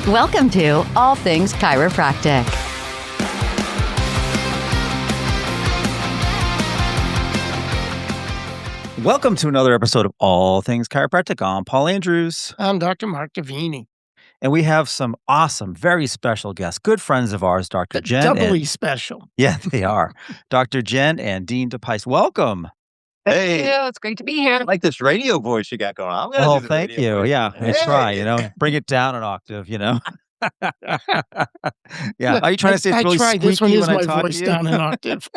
Welcome to All Things Chiropractic. Welcome to another episode of All Things Chiropractic. I'm Paul Andrews. I'm Dr. Mark Davini. And we have some awesome, very special guests, good friends of ours, Dr. Jen. Doubly special. Yeah, they are. Dr. Jen and Dean DePice. Welcome. Hey, Thank you. It's great to be here. I like this radio voice you got going on. I'm gonna Well, do the thank radio you. voice. Yeah, I try, bring it down an octave, Yeah. Are you trying to say it's really tried. This one squeaky is when I my talk voice to you? down an octave.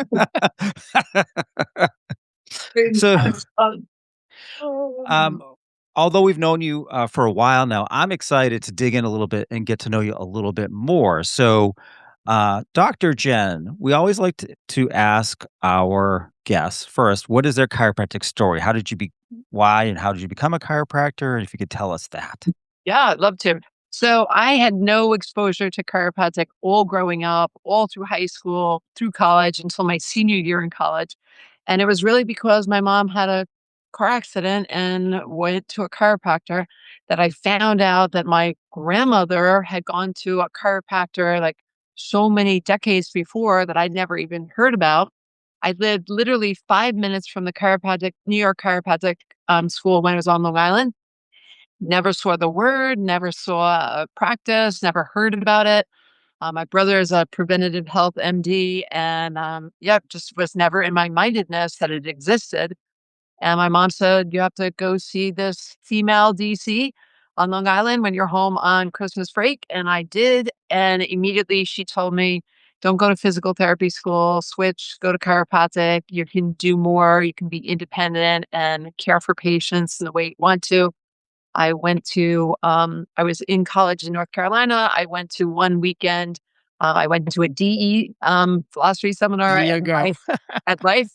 So, although we've known you for a while now, I'm excited to dig in a little bit and get to know you a little bit more. So, Dr. Jen, we always like to ask our guests first, what is their chiropractic story? Why and how did you become a chiropractor? And if you could tell us that. Yeah, I'd love to. So I had no exposure to chiropractic all growing up, all through high school, through college until my senior year in college. And it was really because my mom had a car accident and went to a chiropractor that I found out that my grandmother had gone to a chiropractor like so many decades before that I'd never even heard about. I lived literally 5 minutes from the New York chiropractic school when I was on Long Island. Never saw the word, never saw a practice, never heard about it. My brother is a preventative health MD, and just was never in my mindedness that it existed. And my mom said, you have to go see this female DC on Long Island when you're home on Christmas break. And I did. And immediately she told me, don't go to physical therapy school, go to chiropractic. You can do more. You can be independent and care for patients in the way you want to. I was in college in North Carolina. I went to one weekend. I went to a DE philosophy seminar at Life.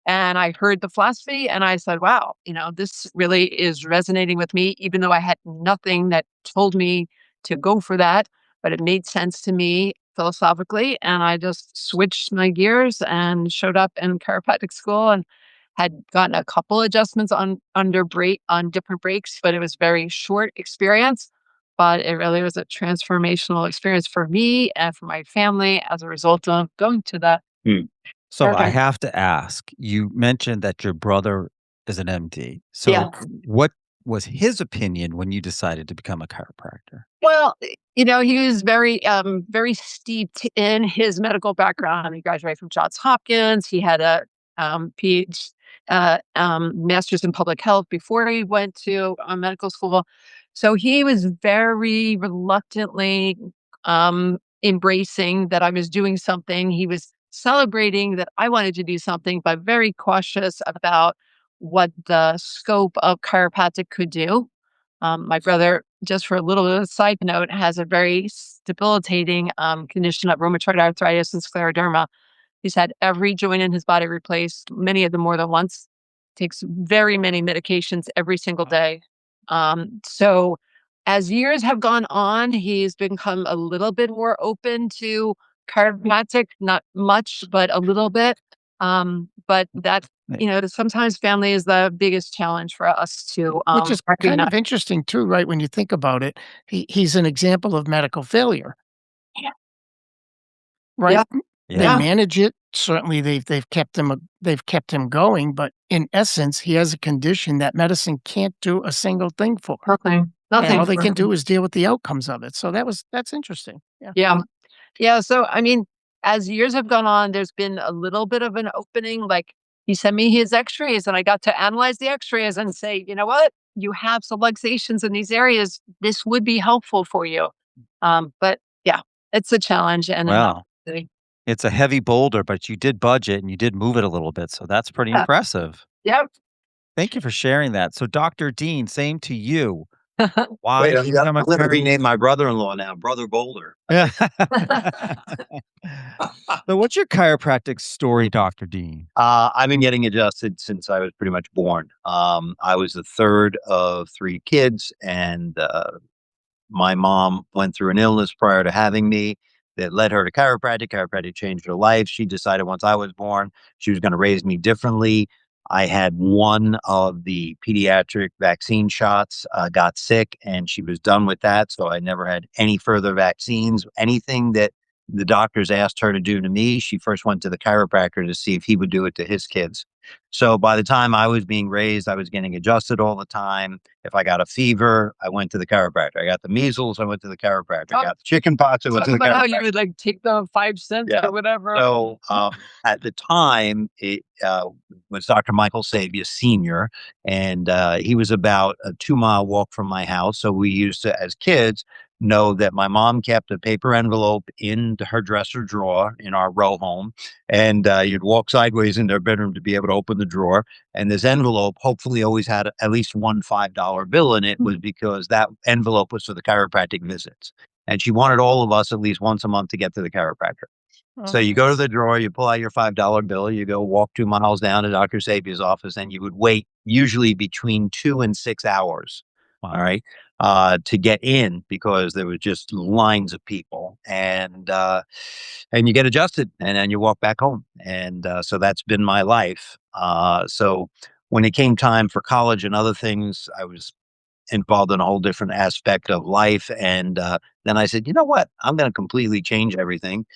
And I heard the philosophy and I said, wow, this really is resonating with me, even though I had nothing that told me to go for that, but it made sense to me philosophically. And I just switched my gears and showed up in chiropractic school and had gotten a couple adjustments on different breaks, but it was very short experience. But it really was a transformational experience for me and for my family as a result of going to that. So I have to ask, you mentioned that your brother is an MD. So Yeah. What was his opinion when you decided to become a chiropractor? Well, he was very, very steeped in his medical background. He graduated from Johns Hopkins. He had a PhD, master's in public health before he went to medical school. So he was very reluctantly embracing that I was doing something. He was celebrating that I wanted to do something, but very cautious about what the scope of chiropractic could do. My brother, just for a little bit of a side note, has a very debilitating condition of rheumatoid arthritis and scleroderma. He's had every joint in his body replaced, many of them more than once. Takes very many medications every single day. So as years have gone on, he's become a little bit more open to chiropractic, not much, but a little bit. But that, sometimes family is the biggest challenge for us to Which is kind of interesting too, right? When you think about it, he's an example of medical failure. Yeah. Right? Yeah. They manage it. Certainly they've kept him going, but in essence, he has a condition that medicine can't do a single thing for. Nothing. And all they can do is deal with the outcomes of it. So that's interesting. Yeah. Yeah. So, as years have gone on, there's been a little bit of an opening. Like he sent me his x-rays and I got to analyze the x-rays and say, you know what? You have some luxations in these areas. This would be helpful for you. But yeah, it's a challenge. And it's a heavy boulder, but you did budget and you did move it a little bit. So that's pretty impressive. Yep. Thank you for sharing that. So Dr. Dean, same to you. Why? Wait, I'm going to rename my brother-in-law now, Brother Boulder. Yeah. So what's your chiropractic story, Dr. Dean? I've been getting adjusted since I was pretty much born. I was the third of three kids, and my mom went through an illness prior to having me that led her to chiropractic. Chiropractic changed her life. She decided once I was born, she was going to raise me differently. I had one of the pediatric vaccine shots, got sick, and she was done with that. So I never had any further vaccines. Anything that the doctors asked her to do to me, she first went to the chiropractor to see if he would do it to his kids. So by the time I was being raised, I was getting adjusted all the time. If I got a fever, I went to the chiropractor. I got the measles, I went to the chiropractor. I got the chicken pox, I went to the Talk about how you chiropractor. would like take the 5 cents Yeah. or whatever. So at the time, it was Dr. Michael Sabia Sr., and he was about a 2 mile walk from my house. So we used to, as kids, know that my mom kept a paper envelope in her dresser drawer in our row home. And you'd walk sideways in their bedroom to be able to open the drawer. And this envelope hopefully always had at least one $5 bill in it, was because that envelope was for the chiropractic visits. And she wanted all of us at least once a month to get to the chiropractor. So you go to the drawer, you pull out your $5 bill, you go walk 2 miles down to Dr. Sabia's office, and you would wait usually between 2 and 6 hours. Wow. All right. To get in, because there were just lines of people, and you get adjusted, and then you walk back home. And so that's been my life. So when it came time for college and other things, I was involved in a whole different aspect of life. And then I said, you know what? I'm going to completely change everything.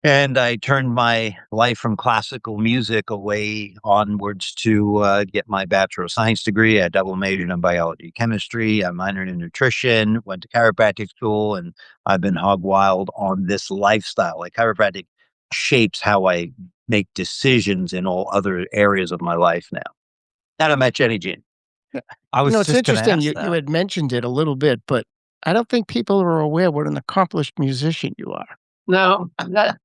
And I turned my life from classical music away onwards to get my Bachelor of Science degree. I double majored in biology, chemistry. I minored in nutrition, went to chiropractic school, and I've been hog wild on this lifestyle. Like, chiropractic shapes how I make decisions in all other areas of my life now. Not to mention Jenny Jean. I was It's just going to interesting. ask You that. had mentioned it a little bit, but I don't think people are aware what an accomplished musician you are. No,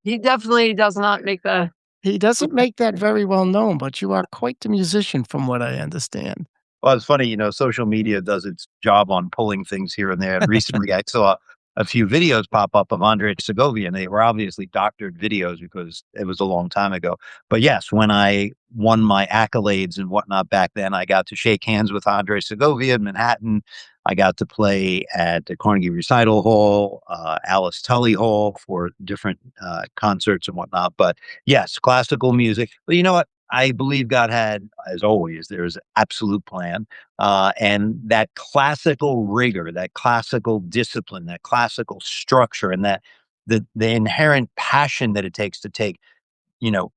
he definitely does not make the. He doesn't make that very well known, but you are quite the musician from what I understand. Well, it's funny, social media does its job on pulling things here and there. And recently, I saw a few videos pop up of Andre Segovia, and they were obviously doctored videos because it was a long time ago. But yes, when I won my accolades and whatnot back then, I got to shake hands with Andre Segovia in Manhattan. I got to play at the Carnegie Recital Hall, Alice Tully Hall for different concerts and whatnot. But yes, classical music. But you know what? I believe God had, as always, there's absolute plan. And that classical rigor, that classical discipline, that classical structure, and that the inherent passion that it takes to take,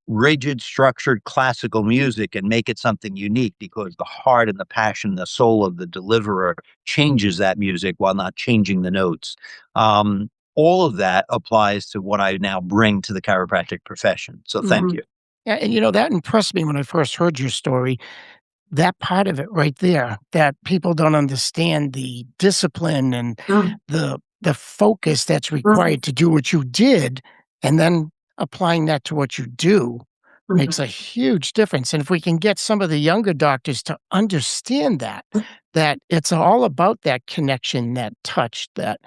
rigid, structured classical music and make it something unique, because the heart and the passion, the soul of the deliverer changes that music while not changing the notes. All of that applies to what I now bring to the chiropractic profession. So thank Mhm. you. Yeah, and that impressed me when I first heard your story. That part of it right there, that people don't understand the discipline and Mm, the focus that's mm, required to do what you did, and then applying that to what you do makes mhm. a huge difference. And if we can get some of the younger doctors to understand that it's all about that connection, that touch, that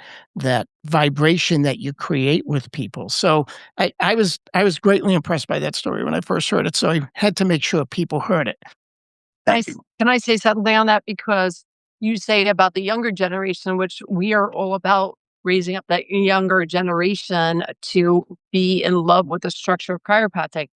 vibration that you create with people. So I was greatly impressed by that story when I first heard it. So I had to make sure people heard it. Thank you. Can I say something on that? Because you say about the younger generation, which we are all about raising up that younger generation to be in love with the structure of chiropractic.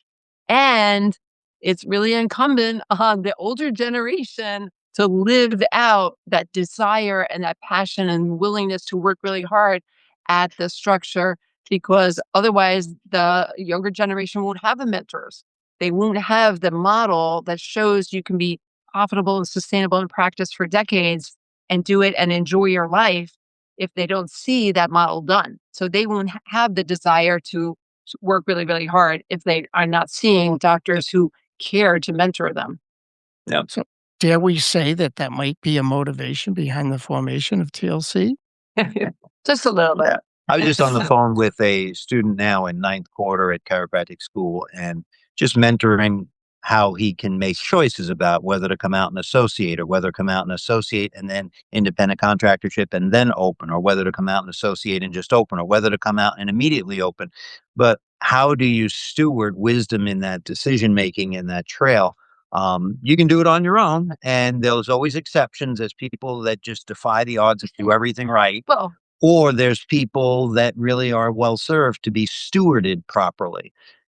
And it's really incumbent on the older generation to live out that desire and that passion and willingness to work really hard at the structure, because otherwise the younger generation won't have the mentors. They won't have the model that shows you can be profitable and sustainable in practice for decades and do it and enjoy your life if they don't see that model done. So they won't have the desire to work really, really hard if they are not seeing doctors who care to mentor them. Yeah. So dare we say that that might be a motivation behind the formation of TLC? Just a little bit. Yeah. I was just on the phone with a student now in ninth quarter at chiropractic school, and just mentoring how he can make choices about whether to come out and associate, or whether to come out and associate and then independent contractorship and then open, or whether to come out and associate and just open, or whether to come out and immediately open. But how do you steward wisdom in that decision making in that trail? You can do it on your own, and there's always exceptions. There's people that just defy the odds and do everything right, Well, or there's people that really are well served to be stewarded properly.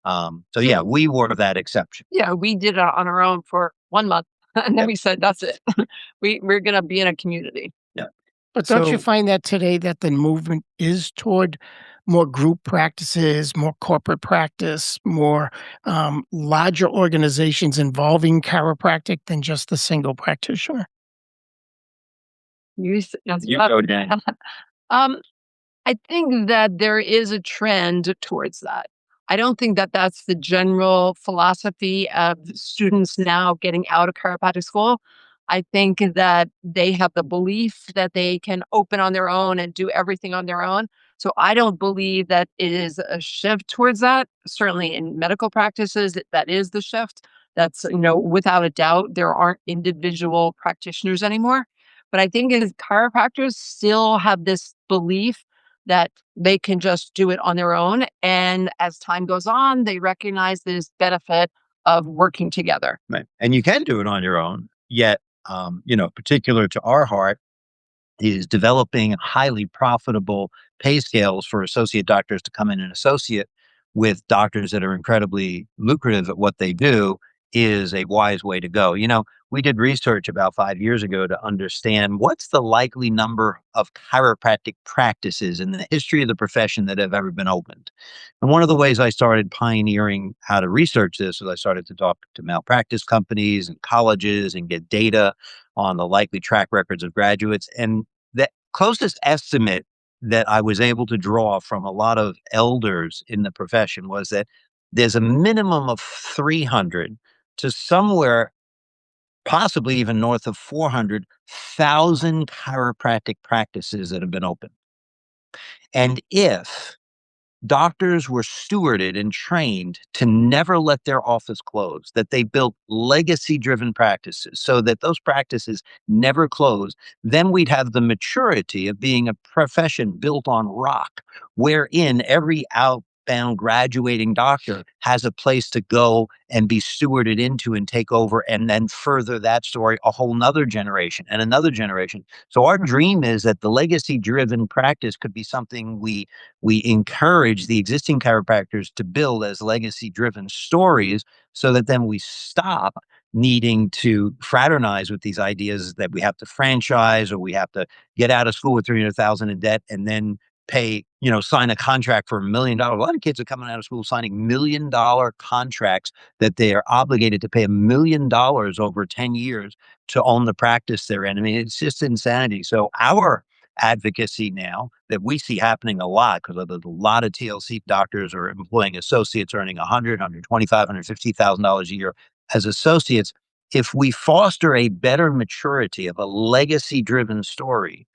So yeah, we were that exception. Yeah, we did it on our own for 1 month, and then we said, "That's it. We're gonna be in a community." Yeah. But don't you So find that today that the movement is toward more group practices, more corporate practice, more larger organizations involving chiropractic than just the single practitioner? That's You tough. go, Dan. Um, I think that there is a trend towards that. I don't think that that's the general philosophy of students now getting out of chiropractic school. I think that they have the belief that they can open on their own and do everything on their own. So I don't believe that it is a shift towards that. Certainly in medical practices, that is the shift. That's, without a doubt, there aren't individual practitioners anymore. But I think as chiropractors still have this belief that they can just do it on their own. And as time goes on, they recognize this benefit of working together. Right. And you can do it on your own, yet, particular to our heart is developing highly profitable pay scales for associate doctors to come in and associate with doctors that are incredibly lucrative at what they do is a wise way to go. We did research about 5 years ago to understand what's the likely number of chiropractic practices in the history of the profession that have ever been opened. And one of the ways I started pioneering how to research this was I started to talk to malpractice companies and colleges and get data on the likely track records of graduates. And the closest estimate that I was able to draw from a lot of elders in the profession was that there's a minimum of 300 to somewhere possibly even north of 400,000 chiropractic practices that have been opened. And if doctors were stewarded and trained to never let their office close, that they built legacy driven practices so that those practices never close, then we'd have the maturity of being a profession built on rock, wherein every outbound graduating doctor has a place to go and be stewarded into and take over and then further that story a whole nother generation and another generation. So our dream is that the legacy driven practice could be something we encourage the existing chiropractors to build as legacy driven stories so that then we stop needing to fraternize with these ideas that we have to franchise or we have to get out of school with 300,000 in debt and then pay, sign a contract for $1 million. A lot of kids are coming out of school signing $1 million contracts that they are obligated to pay $1 million over 10 years to own the practice they're in. I mean, it's just insanity. So our advocacy now that we see happening a lot because a lot of TLC doctors are employing associates earning $100,000, $125,000, $150,000 a year as associates. If we foster a better maturity of a legacy driven story,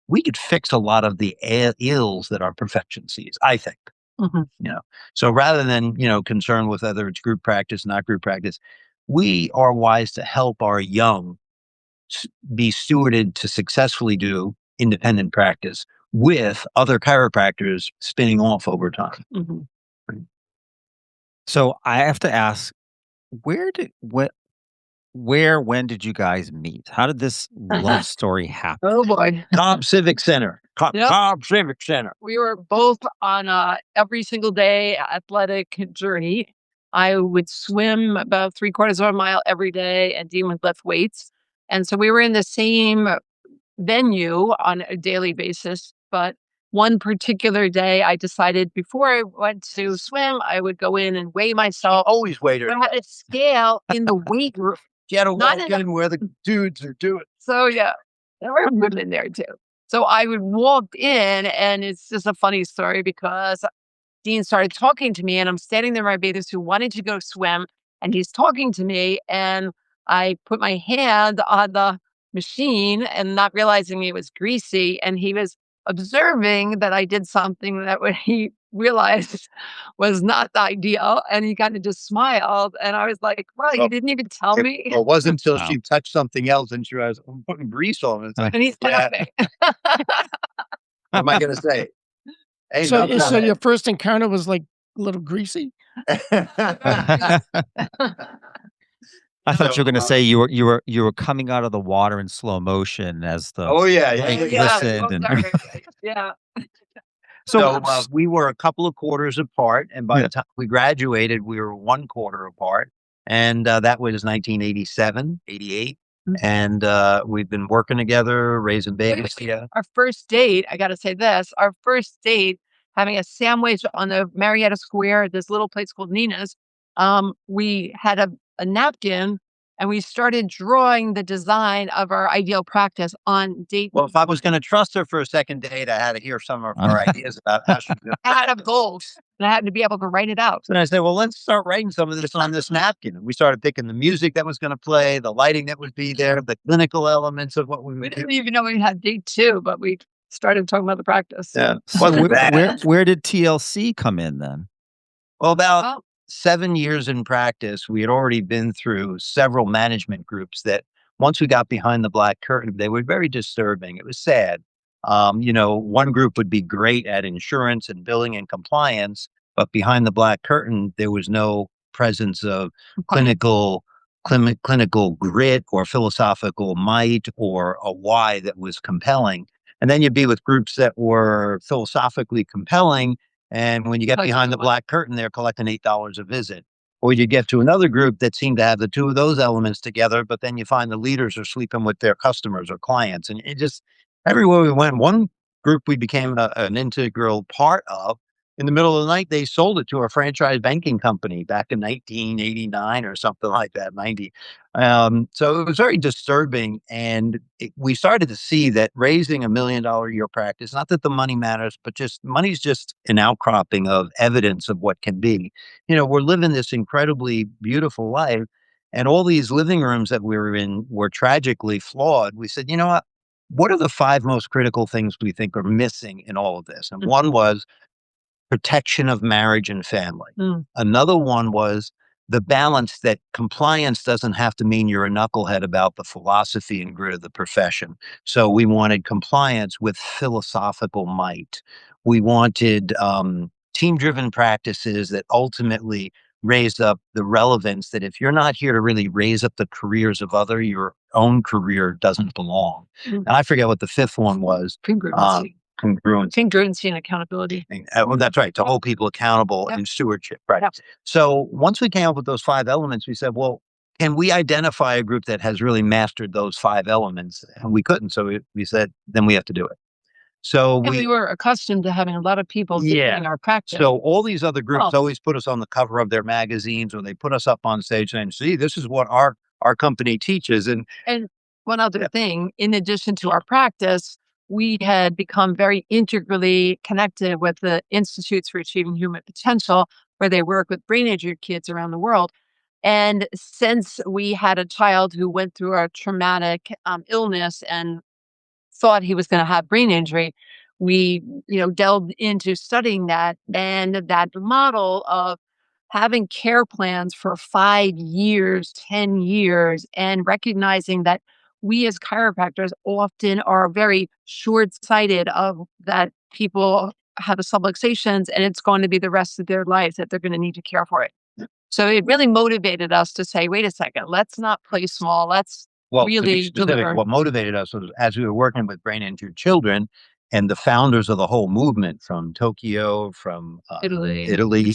we could fix a lot of the ills that our profession sees, I think. Mhm. So rather than, concerned with whether it's group practice, not group practice, we are wise to help our young be stewarded to successfully do independent practice with other chiropractors spinning off over time. Mhm. so I have to ask, where did when did you guys meet? How did this love story happen? Oh boy. Cobb Civic Center. Yep. Cobb Civic Center. We were both on a every single day athletic journey. I would swim about 3/4 of a mile every day, and Dean would lift weights. And so we were in the same venue on a daily basis. But one particular day, I decided before I went to swim, I would go in and weigh myself. Always waiter. I had a scale in the weight room. You had to Not walk in in where the dudes are doing. So yeah, there were women there too. So I would walk in, and it's just a funny story because Dean started talking to me, and I'm standing there in my bathing suit, wanting to go swim, and he's talking to me, and I put my hand on the machine and not realizing it was greasy, and he was observing that I did something that what he realized was not ideal, and he kind of just smiled, and I was like, "Well, you didn't even tell me." Well, it wasn't until Wow. she touched something else and she was I'm putting grease on it. It's like, And he's yeah, laughing. what am I going to say? Hey, So, nothing so on your first encounter was like a little greasy? I thought you were going to say you were coming out of the water in slow motion as the Oh, yeah. Like, Yeah, listen oh, and- sorry. Yeah. So, we were a couple of quarters apart, and by Yeah. the time we graduated, we were 1 quarter apart, and that was 1987, 88, Mm. and we've been working together, raising babies together. Our first date, I got to say this, our first date, having a sandwich on the Marietta Square, this little place called Nina's, we had a napkin and we started drawing the design of our ideal practice on date. Well, if I was going to trust her for a second date, I had to hear some of her ideas about how she could. I had a goals and I had to be able to write it out. And I said, well, let's start writing some of this on this napkin. And we started picking the music that was going to play, the lighting that would be there, the clinical elements of what we We would do. didn't even know we had date two, but we started talking about the practice. Yeah. so Wasn't bad. where did TLC come in then? Well, about Well, 7 years in practice, we had already been through several management groups that once we got behind the black curtain, they were very disturbing. It was sad. One group would be great at insurance and billing and compliance, but behind the black curtain, there was no presence of clinical grit or philosophical might or a why that was compelling. And then you'd be with groups that were philosophically compelling, and when you get behind the black curtain, they're collecting $8 a visit. Or you get to another group that seem to have the two of those elements together, but then you find the leaders are sleeping with their customers or clients. And it just, everywhere we went, one group we became an integral part of. In the middle of the night, they sold it to a franchise banking company back in 1989 or something like that, 90. So it was very disturbing. And we started to see that raising $1 million a year practice, not that the money matters, but just money's just an outcropping of evidence of what can be. We're living this incredibly beautiful life. And all these living rooms that we were in were tragically flawed. We said, you know what are the 5 most critical things we think are missing in all of this? And one was protection of marriage and family. Another one was the balance that compliance doesn't have to mean you're a knucklehead about the philosophy and grit of the profession. So we wanted compliance with philosophical might. We wanted team-driven practices that ultimately raised up the relevance that if you're not here to really raise up the careers of other, your own career doesn't belong. And I forget what the 5th one was. congruency. Congruency and accountability. Well, that's right. To hold people accountable and stewardship. Right. Yep. So once we came up with those 5 elements, we said, well, can we identify a group that has really mastered those 5 elements? And we couldn't. So we said, then we have to do it. So And we were accustomed to having a lot of people visiting our practice. So all these other groups always put us on the cover of their magazines, or they put us up on stage saying, see, this is what our company teaches. And one other thing, in addition to our practice, we had become very integrally connected with the Institutes for Achieving Human Potential, where they work with brain injured kids around the world. And since we had a child who went through a traumatic illness and thought he was going to have brain injury, we, delved into studying that, and that model of having care plans for 5 years, 10 years, and recognizing that we as chiropractors often are very short-sighted of that people have subluxations and it's going to be the rest of their lives that they're going to need to care for it. So it really motivated us to say, wait a second, let's not play small. Let's to really be specific, deliver. what motivated us was as we were working with brain injured children, and the founders of the whole movement from Tokyo, from Italy.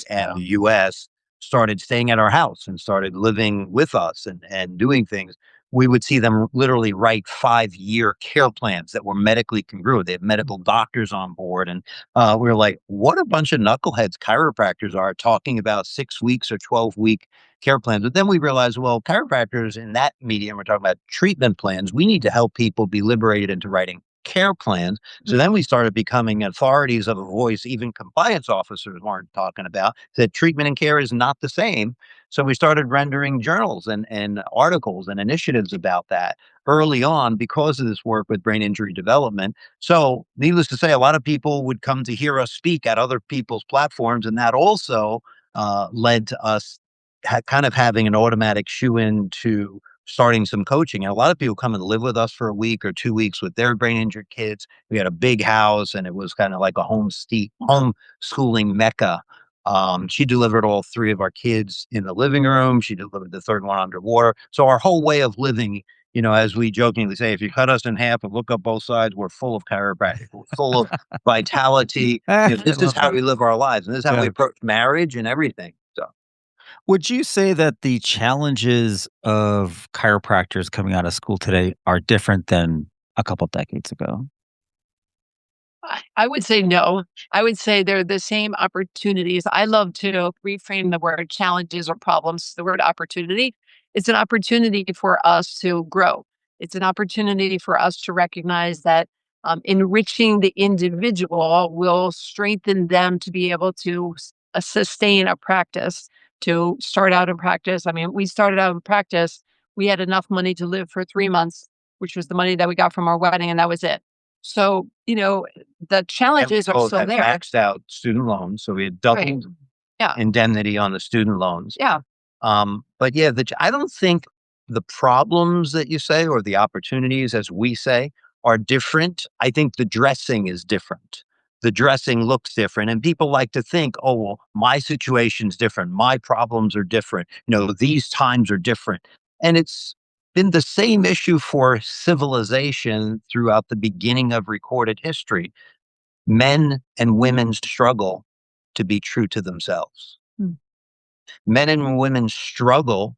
and the US started staying at our house and started living with us and doing things. We would see them literally write 5-year care plans that were medically congruent. They had medical doctors on board. And we were like, what a bunch of knuckleheads chiropractors are talking about 6 weeks or 12-week care plans. But then we realized, well, chiropractors in that medium, we're talking about treatment plans. We need to help people be liberated into writing care plans. So then we started becoming authorities of a voice even compliance officers weren't talking about, that treatment and care is not the same. So we started rendering journals and articles and initiatives about that early on because of this work with brain injury development. So needless to say, a lot of people would come to hear us speak at other people's platforms, and that also led to us kind of having an automatic shoe-in to starting some coaching. And a lot of people come and live with us for a week or 2 weeks with their brain injured kids. We had a big house, and it was kind of like a homeschooling mecca. She delivered all 3 of our kids in the living room. She delivered the 3rd one underwater. So our whole way of living as we jokingly say, if you cut us in half and look up both sides, we're full of chiropractic, we're full of vitality. This is Love how that. we live our lives, and this is how we Yeah. approach marriage and everything. So, Would you say that the challenges of chiropractors coming out of school today are different than a couple decades ago? I would say no. I would say they're the same opportunities. I love to reframe the word challenges or problems, the word opportunity. It's an opportunity for us to grow. It's an opportunity for us to recognize that enriching the individual will strengthen them to be able to sustain a practice, to start out in practice. I mean, we started out in practice, we had enough money to live for 3 months, which was the money that we got from our wedding, and that was it. So, the and we challenges are both still had there. maxed out student loans, so we had Right. doubled Yeah. indemnity on the student loans. Yeah. But yeah, I don't think the problems that you say or the opportunities, as we say, are different. I think the dressing is different. The dressing looks different, and people like to think, "Oh, well, my situation's different. My problems are different. These times are different." And it's been the same issue for civilization throughout the beginning of recorded history. Men and women's struggle to be true to themselves. Mm. Men and women struggle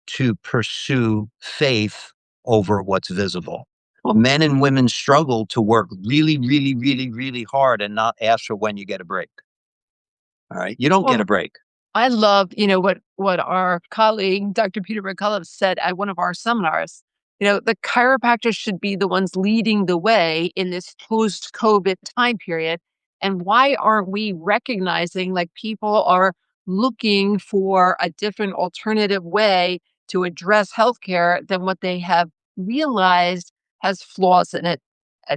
to pursue faith over what's visible. Well, Men and women struggle to work really, really, really, really hard and not ask for when you get a break. All right. You don't get a well, break. I love, what our colleague, Dr. Peter McCullough, said at one of our seminars. The chiropractors should be the ones leading the way in this post-COVID time period. And why aren't we recognizing like people are looking for a different alternative way to address healthcare than what they have realized has flaws in it,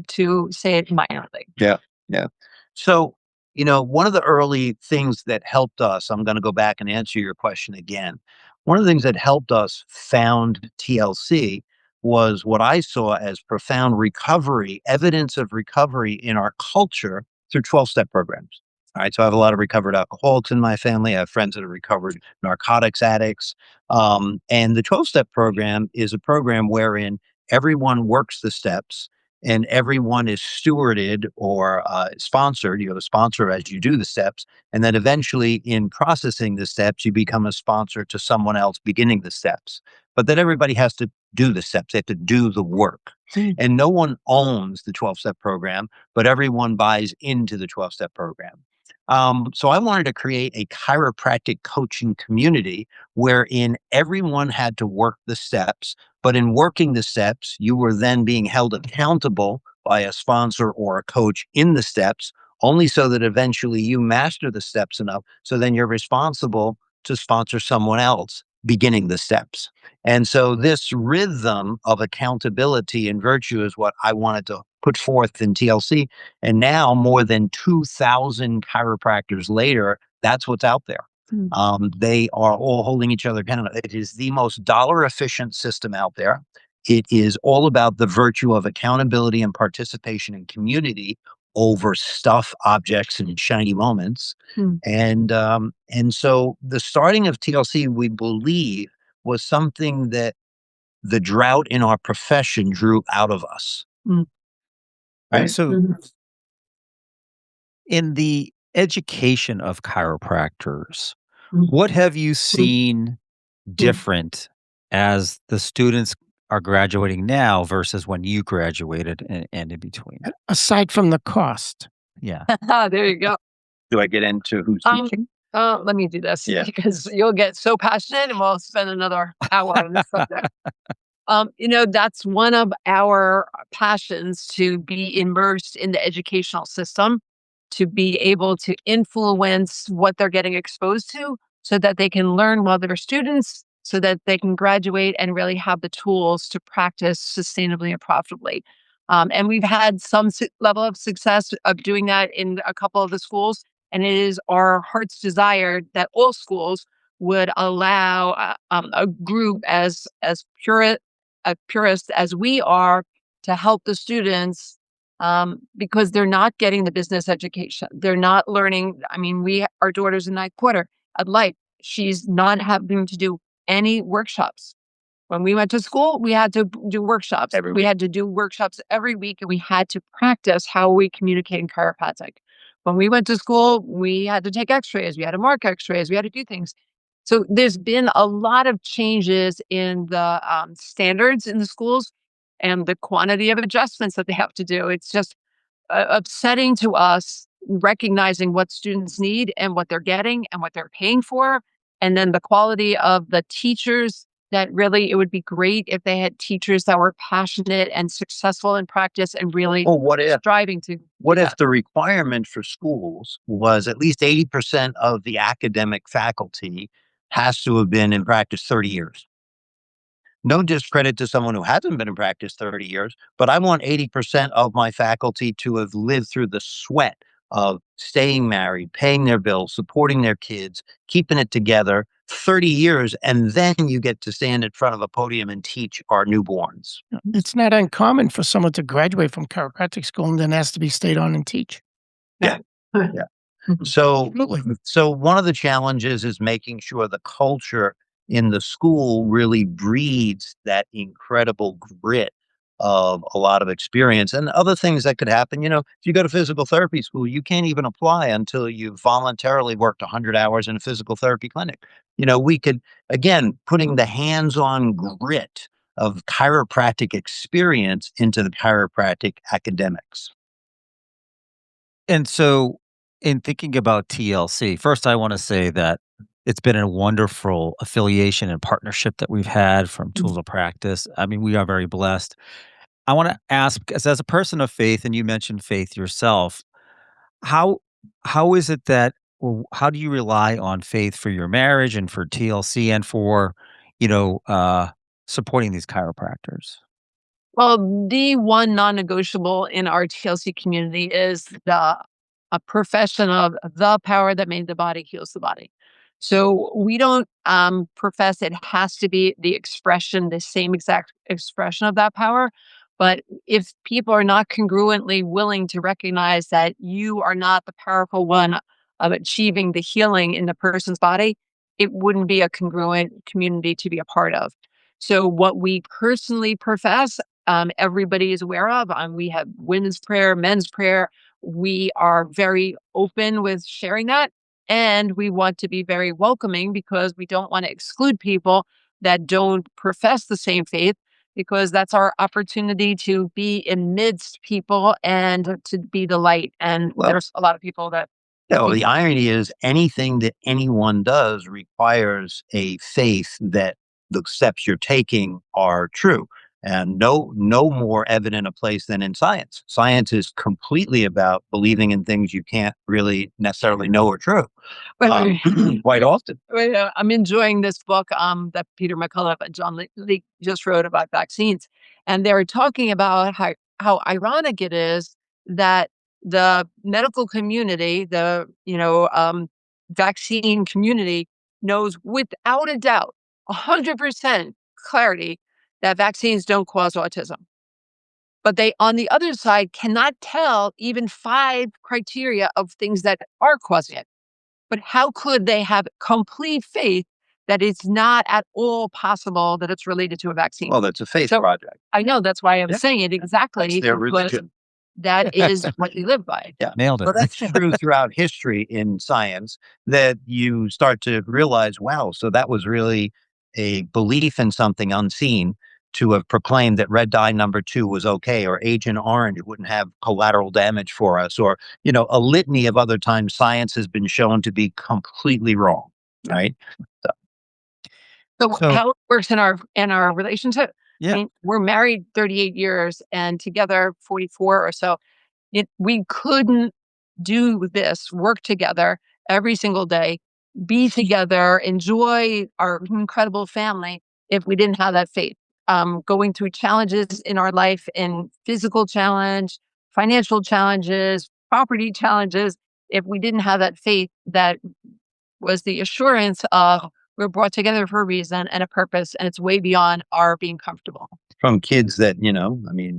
to say it mildly. Yeah. Yeah. So, one of the early things that helped us, I'm going to go back and answer your question again. One of the things that helped us found TLC was what I saw as profound recovery, evidence of recovery in our culture through 12-step programs. All right. So I have a lot of recovered alcoholics in my family. I have friends that are recovered narcotics addicts. And the 12-step program is a program wherein everyone works the steps and everyone is stewarded or sponsored. You have a sponsor as you do the steps. And then eventually, in processing the steps, you become a sponsor to someone else beginning the steps. But then everybody has to do the steps, they have to do the work. Mm. And no one owns the 12-step program, but everyone buys into the 12-step program. So I wanted to create a chiropractic coaching community wherein everyone had to work the steps, but in working the steps, you were then being held accountable by a sponsor or a coach in the steps, only so that eventually you master the steps enough. So then you're responsible to sponsor someone else beginning the steps. And so this rhythm of accountability and virtue is what I wanted to put forth in TLC. And now, more than 2,000 chiropractors later, that's what's out there. Mm. They are all holding each other accountable. It is the most dollar efficient system out there. It is all about the virtue of accountability and participation in community over stuff, objects, and shiny moments. Mm. And so the starting of TLC, we believe, was something that the drought in our profession drew out of us. Mm. Right? So, Mhm. in the education of chiropractors, Mm. what have you seen different as the students are graduating now versus when you graduated and in between? Aside from the cost. Yeah. There you go. Do I get into who's teaching? Let me do this Yeah. because you'll get so passionate and we'll spend another hour on this subject. That's one of our passions, to be immersed in the educational system, to be able to influence what they're getting exposed to so that they can learn while they're students, so that they can graduate and really have the tools to practice sustainably and profitably. And we've had some level of success of doing that in a couple of the schools. And it is our heart's desire that all schools would allow a group as purist as we are to help the students, because they're not getting the business education. They're not learning. I mean, our daughter's in ninth quarter at Life. She's not having to do any workshops. When we went to school, we had to do workshops. Every We had to do workshops every week, and we had to practice how we communicate in chiropractic. When we went to school, we had to take x-rays. We had to mark x-rays. We had to do things. So there's been a lot of changes in the standards in the schools and the quantity of adjustments that they have to do. It's just upsetting to us recognizing what students need and what they're getting and what they're paying for. And then the quality of the teachers that really, it would be great if they had teachers that were passionate and successful in practice and really Well, what if striving to do what if that. the requirement for schools was at least 80% of the academic faculty has to have been in practice 30 years? No discredit to someone who hasn't been in practice 30 years, but I want 80% of my faculty to have lived through the sweat of staying married, paying their bills, supporting their kids, keeping it together 30 years. And then you get to stand in front of a podium and teach our newborns. It's not uncommon for someone to graduate from chiropractic school and then ask to be stayed on and teach. Yeah. Yeah. So, Absolutely. so one of the challenges is making sure the culture in the school really breeds that incredible grit of a lot of experience and other things that could happen. If you go to physical therapy school, you can't even apply until you've voluntarily worked 100 hours in a physical therapy clinic. We could, again, putting the hands-on grit of chiropractic experience into the chiropractic academics. And so, in thinking about TLC, first I want to say that it's been a wonderful affiliation and partnership that we've had from Tools of Practice. I mean, we are very blessed. I want to ask, as a person of faith, and you mentioned faith yourself, how how is it that, or how do you rely on faith for your marriage and for TLC and for, you know, uh, supporting these chiropractors? Well, the one non-negotiable in our TLC community is the a profession of the power that made the body heals the body. So we don't profess it has to be the expression, the same exact expression of that power. But if people are not congruently willing to recognize that you are not the powerful one of achieving the healing in the person's body, it wouldn't be a congruent community to be a part of. So what we personally profess, everybody is aware of. We have women's prayer, men's prayer. We are very open with sharing that. And we want to be very welcoming because we don't want to exclude people that don't profess the same faith, because that's our opportunity to be in midst people and to be the light. And Well, there's a lot of people that the irony is anything that anyone does requires a faith that the steps you're taking are true. And no more evident a place than in science. Science is completely about believing in things you can't really necessarily know are true. Quite often. I'm enjoying this book that Peter McCullough and John Leake just wrote about vaccines. And they're talking about how ironic it is that the medical community, vaccine community knows without a doubt, 100% clarity that vaccines don't cause autism. But they, on the other side, cannot tell even 5 criteria of things that are causing it. But how could they have complete faith that it's not at all possible that it's related to a vaccine? Well, that's a faith So project. I know that's why I'm Yeah. saying it exactly, That's their because religion. that is what they live by. Yeah. Nailed Well, it. that's true throughout history in science, that you start to realize, wow, so that was really a belief in something unseen to have proclaimed that red dye number 2 was okay, or Agent Orange wouldn't have collateral damage for us, or, a litany of other times science has been shown to be completely wrong, right? So, So So, how it works in our relationship? I yeah. mean, we're married 38 years and together 44 or so. We couldn't do this, work together every single day, be together, enjoy our incredible family if we didn't have that faith. Going through challenges in our life, in physical challenge, financial challenges, property challenges, if we didn't have that faith, that was the assurance of we're brought together for a reason and a purpose, and it's way beyond our being comfortable. from kids that,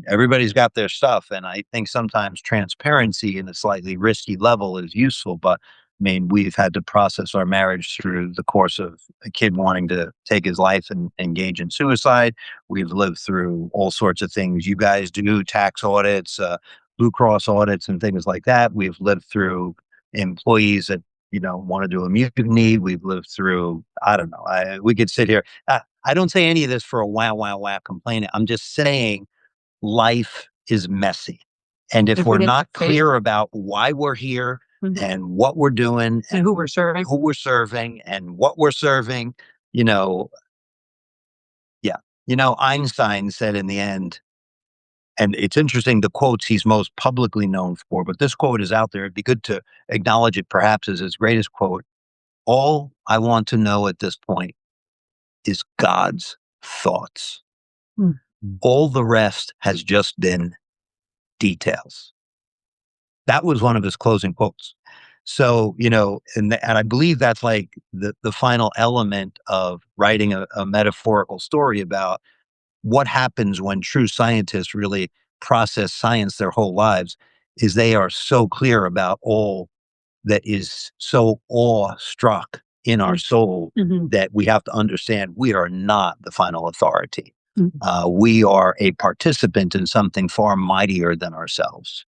everybody's got their stuff. And I think sometimes transparency in a slightly risky level is useful, but mean, we've had to process our marriage through the course of a kid wanting to take his life and engage in suicide. We've lived through all sorts of things you guys do, tax audits, Blue Cross audits, and things like that. We've lived through employees that want to do a mutiny. We've lived through, I don't know. We could sit here. I don't say any of this for a wow complaining. I'm just saying life is messy. And if we're not clear about why we're here and what we're doing and who we're serving, and what we're serving, yeah. Einstein said in the end, and it's interesting the quotes he's most publicly known for, but this quote is out there. It'd be good to acknowledge it perhaps as his greatest quote. All I want to know at this point is God's thoughts. All the rest has just been details. That was one of his closing quotes. So, and I believe that's like the final element of writing a metaphorical story about what happens when true scientists really process science their whole lives, is they are so clear about all that is so awestruck in our soul that we have to understand we are not the final authority. We are a participant in something far mightier than ourselves.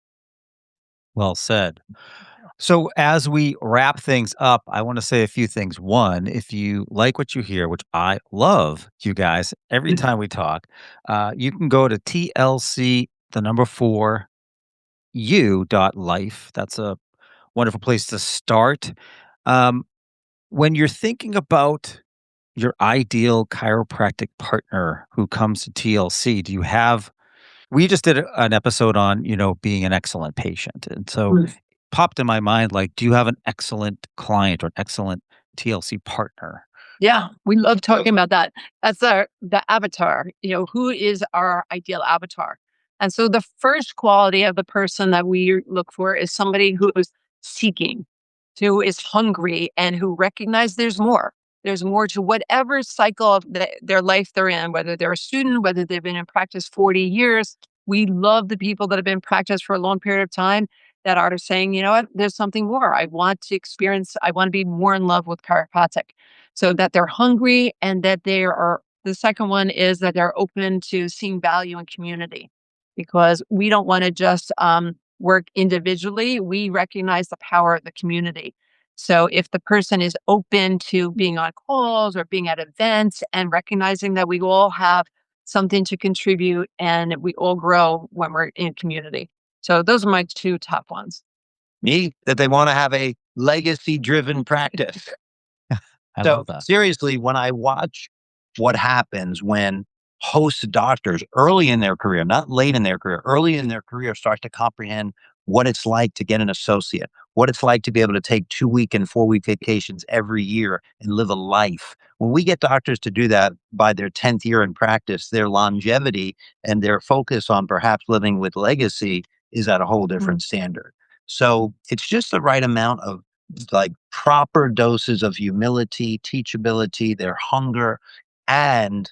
Well said. So as we wrap things up, I want to say a few things. One, if you like what you hear, which I love, you guys, every time we talk, you can go to TLC, the number 4, u.life. That's a wonderful place to start. When you're thinking about your ideal chiropractic partner who comes to TLC, do you have, we just did an episode on, being an excellent patient. And so popped in my mind, like, do you have an excellent client or an excellent TLC partner? Yeah, we love talking about that. That's the avatar. Who is our ideal avatar? And so the first quality of the person that we look for is somebody who is seeking, who is hungry, and who recognizes there's more. There's more to whatever cycle of their life they're in, whether they're a student, whether they've been in practice 40 years. We love the people that have been in practice for a long period of time that are saying, you know what, there's something more. I want to be more in love with chiropractic. So that they're hungry and that the second one is that they're open to seeing value in community, because we don't want to just work individually. We recognize the power of the community. So if the person is open to being on calls or being at events and recognizing that we all have something to contribute and we all grow when we're in community. So those are my 2 top ones. That they want to have a legacy-driven practice. I love that. Seriously, when I watch what happens when host doctors early in their career, not late in their career, early in their career, start to comprehend what it's like to get an associate, what it's like to be able to take 2-week and 4-week vacations every year and live a life. When we get doctors to do that by their 10th year in practice, their longevity and their focus on perhaps living with legacy is at a whole different standard. So it's just the right amount of like proper doses of humility, teachability, their hunger, and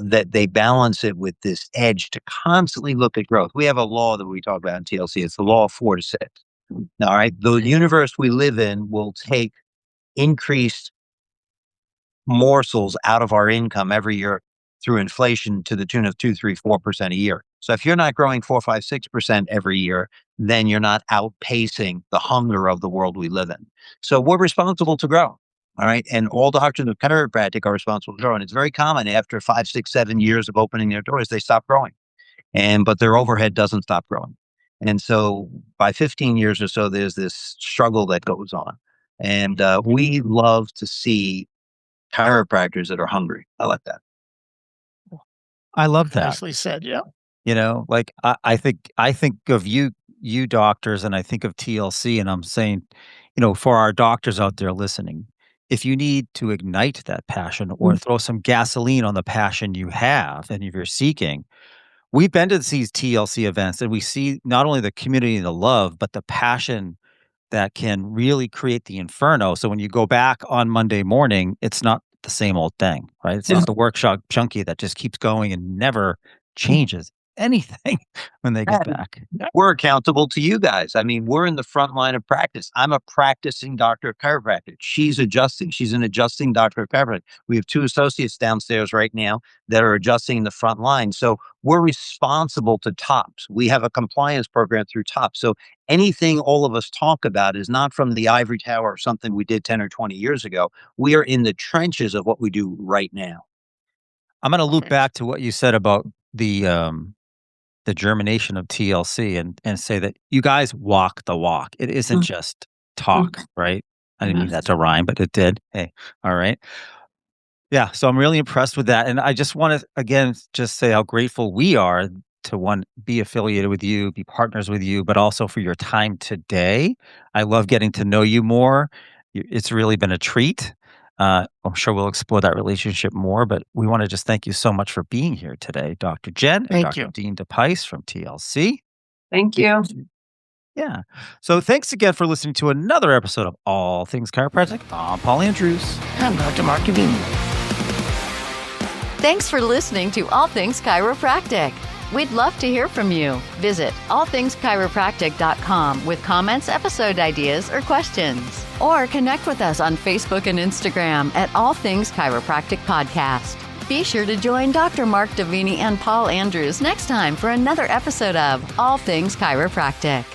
that they balance it with this edge to constantly look at growth. We have a law that we talk about in TLC. It's the law of 4 to 6. All right. The universe we live in will take increased morsels out of our income every year through inflation to the tune of 2, 3, 4% a year. So if you're not growing 4, 5, 6% every year, then you're not outpacing the hunger of the world we live in. So we're responsible to grow. All right. And all doctors of chiropractic are responsible to grow. And it's very common after 5, 6, 7 years of opening their doors, they stop growing. But their overhead doesn't stop growing. And so by 15 years or so, there's this struggle that goes on. And we love to see chiropractors that are hungry. I like that. I love that. Nicely said. Yeah. Like I think of you doctors, and I think of TLC, and I'm saying, for our doctors out there listening, if you need to ignite that passion or throw some gasoline on the passion you have and if you're seeking, we've been to these TLC events and we see not only the community and the love, but the passion that can really create the inferno. So when you go back on Monday morning, it's not the same old thing, right? It's not the workshop junkie that just keeps going and never changes. anything when they get And back. we're accountable to you guys. I mean, we're in the front line of practice. I'm a practicing doctor of chiropractic. She's adjusting. She's an adjusting doctor of chiropractic. We have 2 associates downstairs right now that are adjusting in the front line. So we're responsible to TOPS. We have a compliance program through TOPS. So anything all of us talk about is not from the ivory tower or something we did 10 or 20 years ago. We are in the trenches of what we do right now. I'm going to loop Okay. back to what you said about the germination of TLC and say that you guys walk the walk. It isn't just talk, right? I didn't mean that to rhyme, but it did. Hey, all right. Yeah, so I'm really impressed with that, and I just want to again just say how grateful we are to be affiliated with you, be partners with you, but also for your time today. I love getting to know you more. It's really been a treat. I'm sure we'll explore that relationship more, but we want to just thank you so much for being here today, Dr. Jen and Thank Dr. you. Dean DePice from TLC. Thank you. Yeah. So thanks again for listening to another episode of All Things Chiropractic. I'm Paul Andrews. I'm Dr. Mark Davini. Thanks for listening to All Things Chiropractic. We'd love to hear from you. Visit allthingschiropractic.com with comments, episode ideas, or questions. Or connect with us on Facebook and Instagram at All Things Chiropractic Podcast. Be sure to join Dr. Mark Davini and Paul Andrews next time for another episode of All Things Chiropractic.